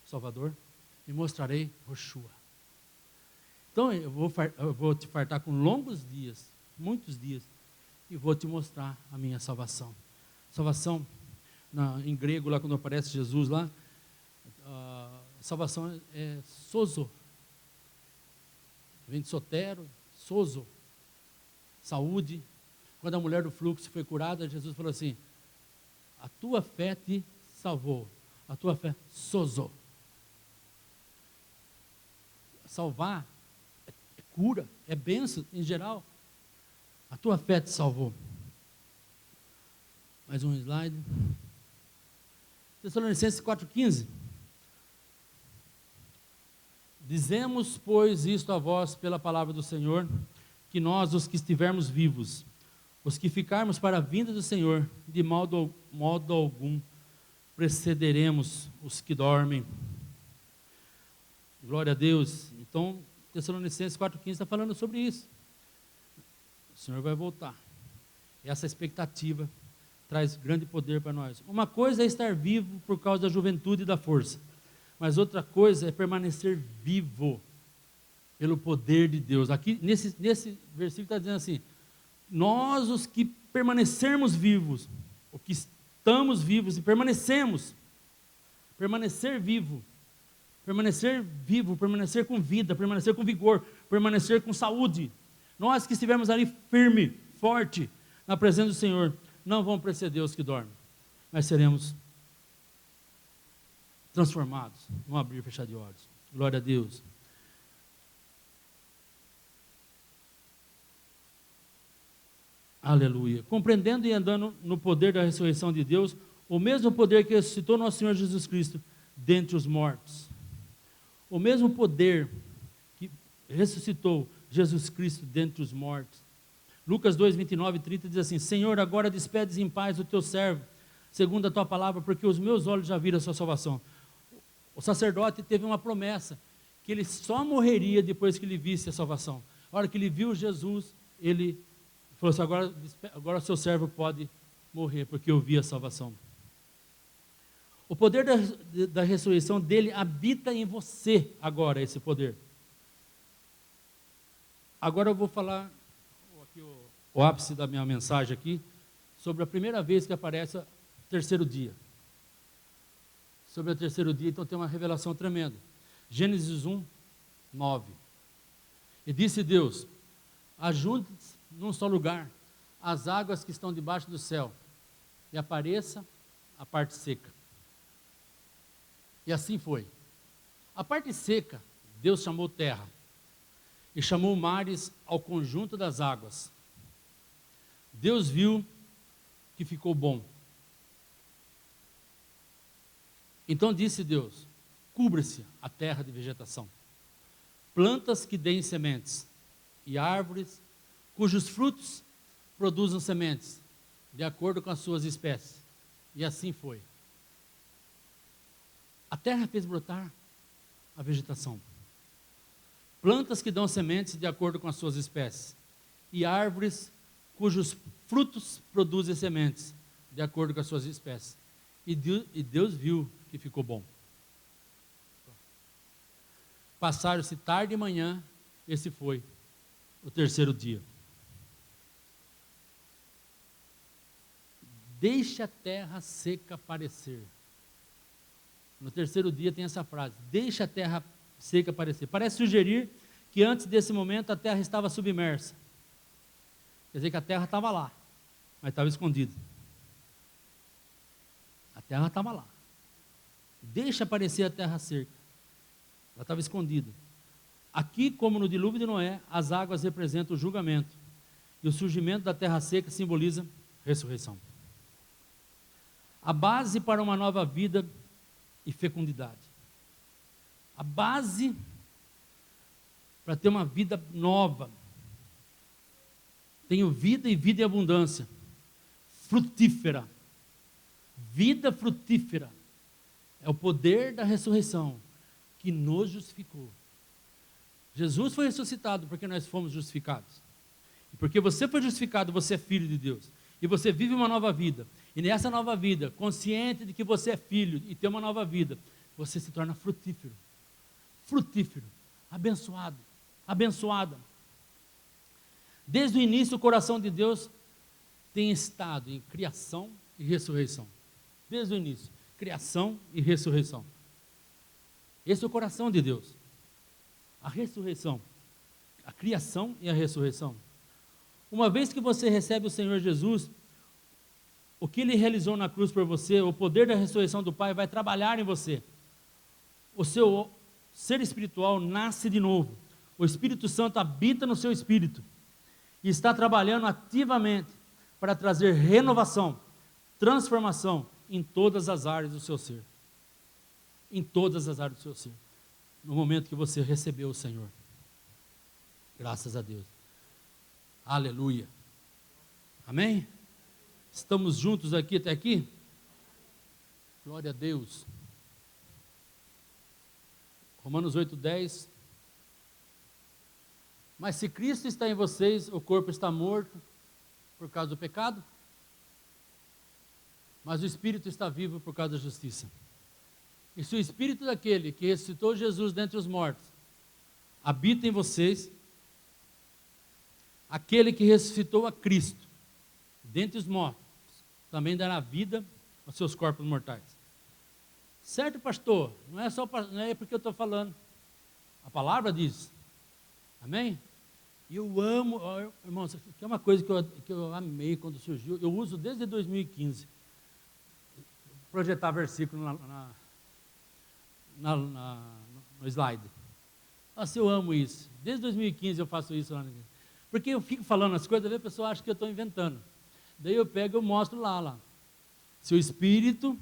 Speaker 1: Salvador. E mostrarei Roshua. Então eu vou te fartar com longos dias, muitos dias, e vou te mostrar a minha salvação. Salvação, em grego, lá quando aparece Jesus lá, salvação é sozo. Vem de sotero, sozo. Saúde. Quando a mulher do fluxo foi curada, Jesus falou assim, a tua fé te salvou. A tua fé, sozo. Salvar é cura, é bênção em geral. A tua fé te salvou. Mais um slide. Tessalonicenses 4,15. Dizemos, pois, isto a vós pela palavra do Senhor, que nós, os que estivermos vivos, os que ficarmos para a vinda do Senhor, de modo algum precederemos os que dormem. Glória a Deus. Então, Tessalonicenses 4,15 está falando sobre isso. O Senhor vai voltar. Essa expectativa traz grande poder para nós. Uma coisa é estar vivo por causa da juventude e da força, mas outra coisa é permanecer vivo pelo poder de Deus. Aqui, nesse versículo está dizendo assim, nós os que permanecermos vivos, o que estamos vivos e permanecemos, permanecer vivo, permanecer com vida, permanecer com vigor, permanecer com saúde. Nós que estivermos ali firme, forte, na presença do Senhor, não vamos preceder os que dormem, mas seremos transformados, não abrir e fechar de olhos. Glória a Deus. Aleluia. Compreendendo e andando no poder da ressurreição de Deus, o mesmo poder que ressuscitou nosso Senhor Jesus Cristo dentre os mortos. O mesmo poder que ressuscitou Jesus Cristo dentre os mortos. Lucas 2, 29 e 30 diz assim, Senhor, agora despedes em paz o teu servo, segundo a tua palavra, porque os meus olhos já viram a sua salvação. O sacerdote teve uma promessa, que ele só morreria depois que ele visse a salvação. A hora que ele viu Jesus, ele falou assim, agora o seu servo pode morrer, porque eu vi a salvação. O poder da ressurreição dele habita em você agora, esse poder. Agora eu vou falar, aqui o ápice da minha mensagem aqui, sobre a primeira vez que aparece o terceiro dia. Sobre o terceiro dia, então tem uma revelação tremenda. Gênesis 1, 9. E disse Deus, ajunte-se num só lugar as águas que estão debaixo do céu, e apareça a parte seca. E assim foi. A parte seca, Deus chamou terra, e chamou mares ao conjunto das águas. Deus viu que ficou bom. Então disse Deus: cubra-se a terra de vegetação, plantas que deem sementes, e árvores cujos frutos produzam sementes, de acordo com as suas espécies. E assim foi. A terra fez brotar a vegetação, plantas que dão sementes de acordo com as suas espécies, e árvores cujos frutos produzem sementes, de acordo com as suas espécies. E Deus viu que ficou bom. Passaram-se tarde e manhã, esse foi o terceiro dia. Deixe a terra seca aparecer. No terceiro dia tem essa frase: deixe a terra seca aparecer. Parece sugerir que antes desse momento a terra estava submersa. Quer dizer que a terra estava lá, mas estava escondida. A terra estava lá. Deixa aparecer a terra seca. Ela estava escondida. Aqui, como no dilúvio de Noé, as águas representam o julgamento. E o surgimento da terra seca simboliza ressurreição. A base para uma nova vida e fecundidade. A base para ter uma vida nova. Tenho vida e vida em abundância. Frutífera. Vida frutífera. É o poder da ressurreição que nos justificou. Jesus foi ressuscitado porque nós fomos justificados. E porque você foi justificado, você é filho de Deus. E você vive uma nova vida. E nessa nova vida, consciente de que você é filho e tem uma nova vida, você se torna frutífero. Frutífero. Abençoado. Abençoada. Desde o início, o coração de Deus tem estado em criação e ressurreição. Desde o início, criação e ressurreição. Esse é o coração de Deus. A ressurreição, a criação e a ressurreição. Uma vez que você recebe o Senhor Jesus, o que Ele realizou na cruz por você, o poder da ressurreição do Pai vai trabalhar em você. O seu ser espiritual nasce de novo. O Espírito Santo habita no seu espírito e está trabalhando ativamente para trazer renovação, transformação em todas as áreas do seu ser. Em todas as áreas do seu ser. No momento que você recebeu o Senhor. Graças a Deus. Aleluia. Amém? Estamos juntos aqui até aqui? Glória a Deus. Romanos 8:10. Mas se Cristo está em vocês, o corpo está morto por causa do pecado, mas o Espírito está vivo por causa da justiça. E se o Espírito daquele que ressuscitou Jesus dentre os mortos habita em vocês, aquele que ressuscitou a Cristo dentre os mortos também dará vida aos seus corpos mortais. Certo, pastor? Não é porque eu estou falando. A palavra diz. Amém? E eu amo, irmãos, que é uma coisa que eu amei quando surgiu. Eu uso desde 2015. Projetar versículo no slide. Nossa, eu amo isso. Desde 2015 eu faço isso lá. Porque eu fico falando as coisas, a pessoa acha que eu estou inventando. Daí eu pego e mostro lá. Se o Espírito,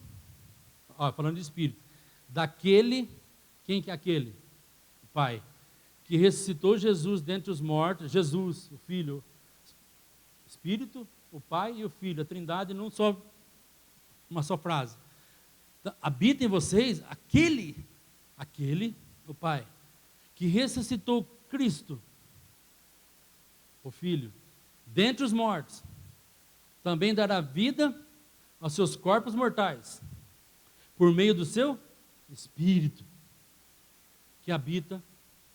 Speaker 1: falando de Espírito, daquele, quem que é aquele? O Pai, que ressuscitou Jesus dentre os mortos, Jesus, o Filho, o Espírito, o Pai e o Filho, a Trindade, uma só frase. Habita em vocês aquele, o Pai, que ressuscitou Cristo, o Filho, dentre os mortos, também dará vida aos seus corpos mortais, por meio do seu Espírito, que habita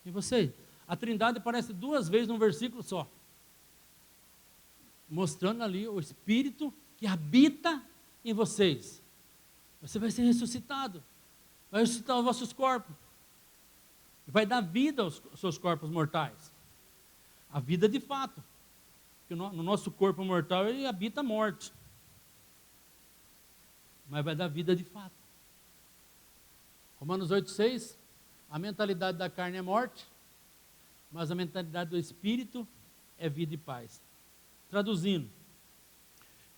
Speaker 1: em vocês. A Trindade aparece 2 vezes num versículo só, mostrando ali o Espírito que habita em vocês. Você vai ser ressuscitado, vai ressuscitar os vossos corpos, vai dar vida aos seus corpos mortais, a vida de fato, porque no nosso corpo mortal ele habita a morte, mas vai dar vida de fato. Romanos 8:6, a mentalidade da carne é morte, mas a mentalidade do Espírito é vida e paz. Traduzindo,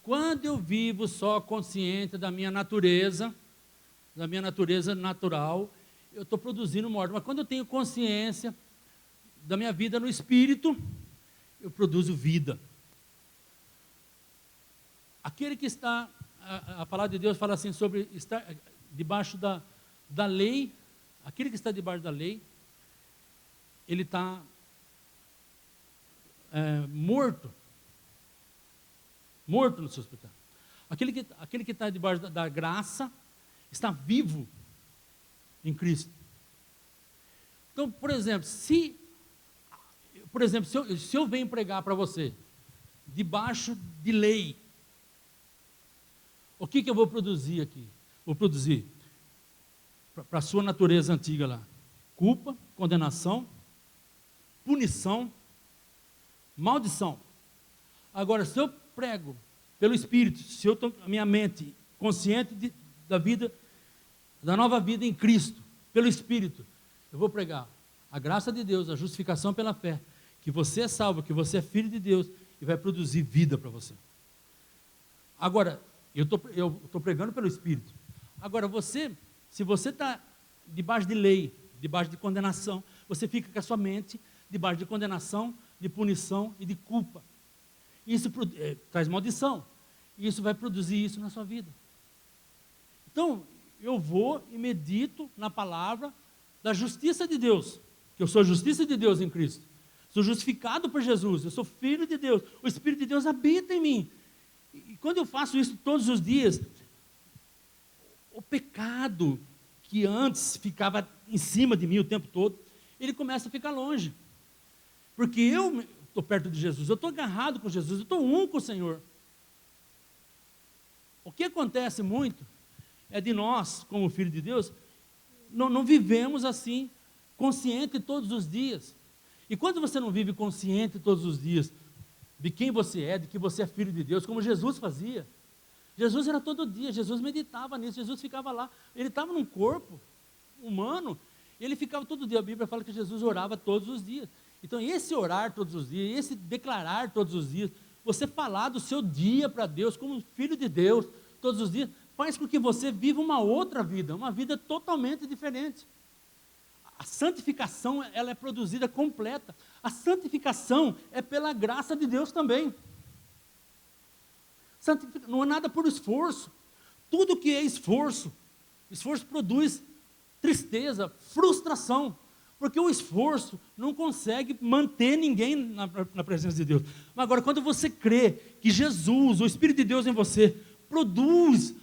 Speaker 1: quando eu vivo só consciente da minha natureza, da minha natureza natural, eu estou produzindo morte. Mas quando eu tenho consciência da minha vida no Espírito, eu produzo vida. Aquele que está, a palavra de Deus fala assim sobre estar debaixo da lei, aquele que está debaixo da lei, ele está morto no seu pecado. Aquele que está debaixo da graça, está vivo em Cristo. Então, por exemplo, se eu venho pregar para você, debaixo de lei, o que eu vou produzir aqui? Vou produzir para a sua natureza antiga lá, culpa, condenação, punição, maldição. Agora, se eu prego pelo Espírito, se eu estou a minha mente consciente da vida, da nova vida em Cristo, pelo Espírito, eu vou pregar a graça de Deus, a justificação pela fé, que você é salvo, que você é filho de Deus, e vai produzir vida para você. Agora, eu estou pregando pelo Espírito. Agora, se você está debaixo de lei, debaixo de condenação, você fica com a sua mente debaixo de condenação, de punição e de culpa. Isso traz maldição. E isso vai produzir isso na sua vida. Então, eu vou e medito na palavra da justiça de Deus, que eu sou a justiça de Deus em Cristo. Sou justificado por Jesus, eu sou filho de Deus. O Espírito de Deus habita em mim. E quando eu faço isso todos os dias, o pecado que antes ficava em cima de mim o tempo todo, ele começa a ficar longe. Porque eu estou perto de Jesus, eu estou agarrado com Jesus, eu estou com o Senhor. O que acontece muito é de nós, como filho de Deus, não vivemos assim, consciente todos os dias. E quando você não vive consciente todos os dias de quem você é, de que você é filho de Deus, como Jesus fazia. Jesus era todo dia, Jesus meditava nisso, Jesus ficava lá, ele estava num corpo humano, ele ficava todo dia, a Bíblia fala que Jesus orava todos os dias. Então esse orar todos os dias, esse declarar todos os dias, você falar do seu dia para Deus, como filho de Deus, todos os dias, faz com que você viva uma outra vida, uma vida totalmente diferente. A santificação, ela é produzida completa. A santificação é pela graça de Deus também. Não é nada por esforço. Tudo que é esforço produz tristeza, frustração, porque o esforço não consegue manter ninguém na presença de Deus. Mas agora, quando você crê que Jesus, o Espírito de Deus em você, produz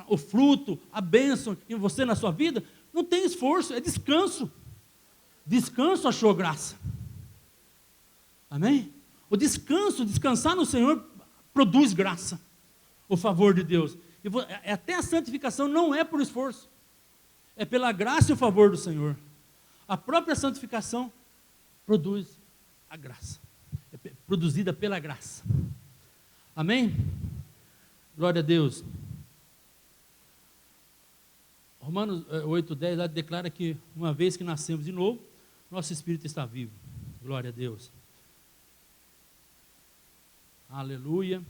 Speaker 1: o fruto, a bênção em você, na sua vida, não tem esforço, é descanso. Descanso achou graça. Amém? O descansar no Senhor, produz graça, o favor de Deus. E até a santificação não é por esforço, é pela graça e o favor do Senhor. A própria santificação produz a graça, é produzida pela graça. Amém? Glória a Deus. Romanos 8:10 lá declara que uma vez que nascemos de novo, nosso espírito está vivo. Glória a Deus. Aleluia.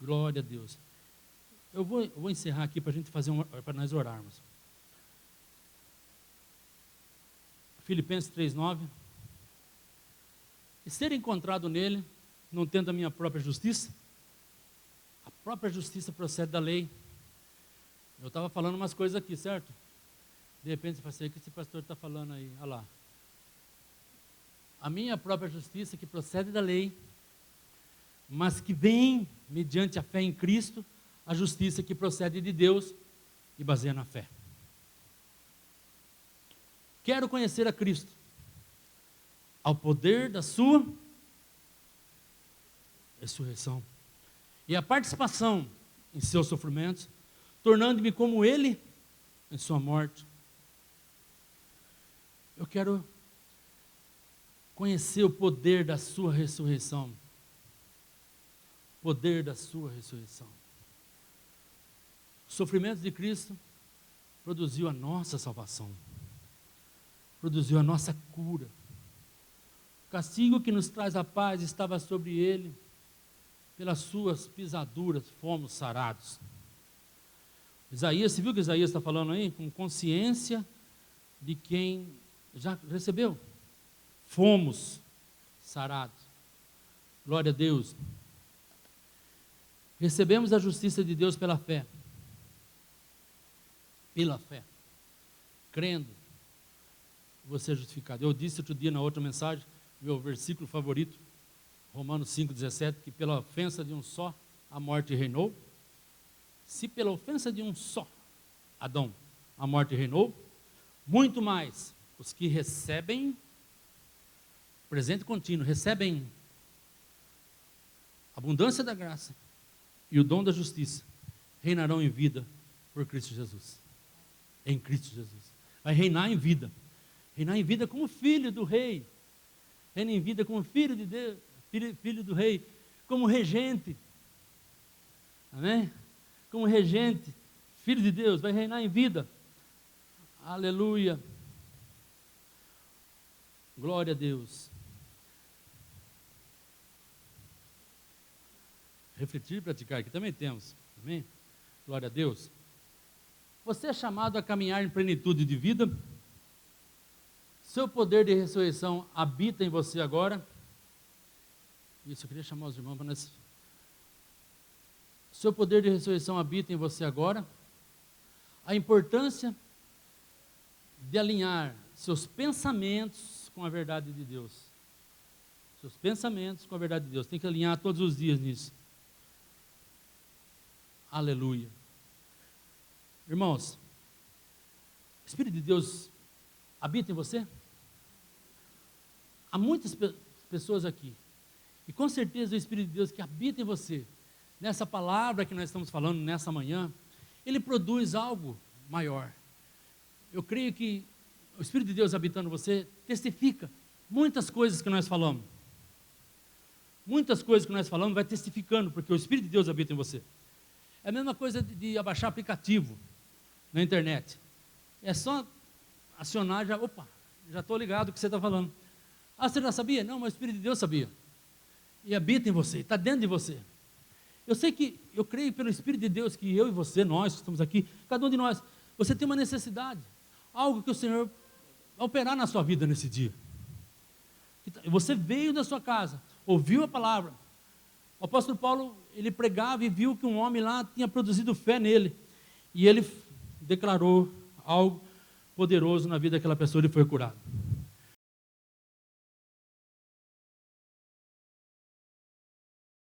Speaker 1: Glória a Deus. Eu vou encerrar aqui para a gente para nós orarmos. Filipenses 3:9. E ser encontrado nele, não tendo a minha própria justiça, a própria justiça procede da lei. Eu estava falando umas coisas aqui, certo? De repente você fala assim, o que esse pastor está falando aí? Olha lá. A minha própria justiça que procede da lei, mas que vem mediante a fé em Cristo, a justiça que procede de Deus e baseia na fé. Quero conhecer a Cristo, ao poder da sua ressurreição e a participação em seus sofrimentos, tornando-me como Ele em sua morte. Eu quero conhecer o poder da sua ressurreição. Poder da sua ressurreição. O sofrimento de Cristo produziu a nossa salvação. Produziu a nossa cura. O castigo que nos traz a paz estava sobre Ele. Pelas suas pisaduras fomos sarados. Isaías, você viu o que Isaías está falando aí? Com consciência de quem já recebeu. Fomos sarados. Glória a Deus. Recebemos a justiça de Deus pela fé. Pela fé. Crendo. Você é justificado. Eu disse outro dia na outra mensagem, meu versículo favorito, Romanos 5,17, que pela ofensa de um só a morte reinou. Se pela ofensa de um só, Adão, a morte reinou, muito mais os que recebem, presente contínuo, recebem abundância da graça e o dom da justiça, reinarão em vida por Cristo Jesus. Em Cristo Jesus. Vai reinar em vida. Reinar em vida como filho do rei. Reina em vida como filho de Deus, filho do rei, como regente. Amém? Como regente, filho de Deus, vai reinar em vida. Aleluia. Glória a Deus. Refletir e praticar, aqui também temos. Amém? Glória a Deus. Você é chamado a caminhar em plenitude de vida. Seu poder de ressurreição habita em você agora. Isso, eu queria chamar os irmãos para nós. Seu poder de ressurreição habita em você agora. A importância de alinhar seus pensamentos com a verdade de Deus. Seus pensamentos com a verdade de Deus. Tem que alinhar todos os dias nisso. Aleluia. Irmãos, o Espírito de Deus habita em você? Há muitas pessoas aqui, e com certeza o Espírito de Deus que habita em você, nessa palavra que nós estamos falando nessa manhã, ele produz algo maior. Eu creio que o Espírito de Deus habitando em você testifica muitas coisas que nós falamos. Muitas coisas que nós falamos vai testificando, porque o Espírito de Deus habita em você. É a mesma coisa de abaixar aplicativo na internet. É só acionar, já estou ligado o que você está falando. Ah, você já sabia? Não, mas o Espírito de Deus sabia. E habita em você, está dentro de você. Eu creio pelo Espírito de Deus que eu e você, nós que estamos aqui, cada um de nós, você tem uma necessidade, algo que o Senhor vai operar na sua vida nesse dia. Você veio da sua casa, ouviu a palavra. O apóstolo Paulo, ele pregava e viu que um homem lá tinha produzido fé nele. E ele declarou algo poderoso na vida daquela pessoa e foi curado.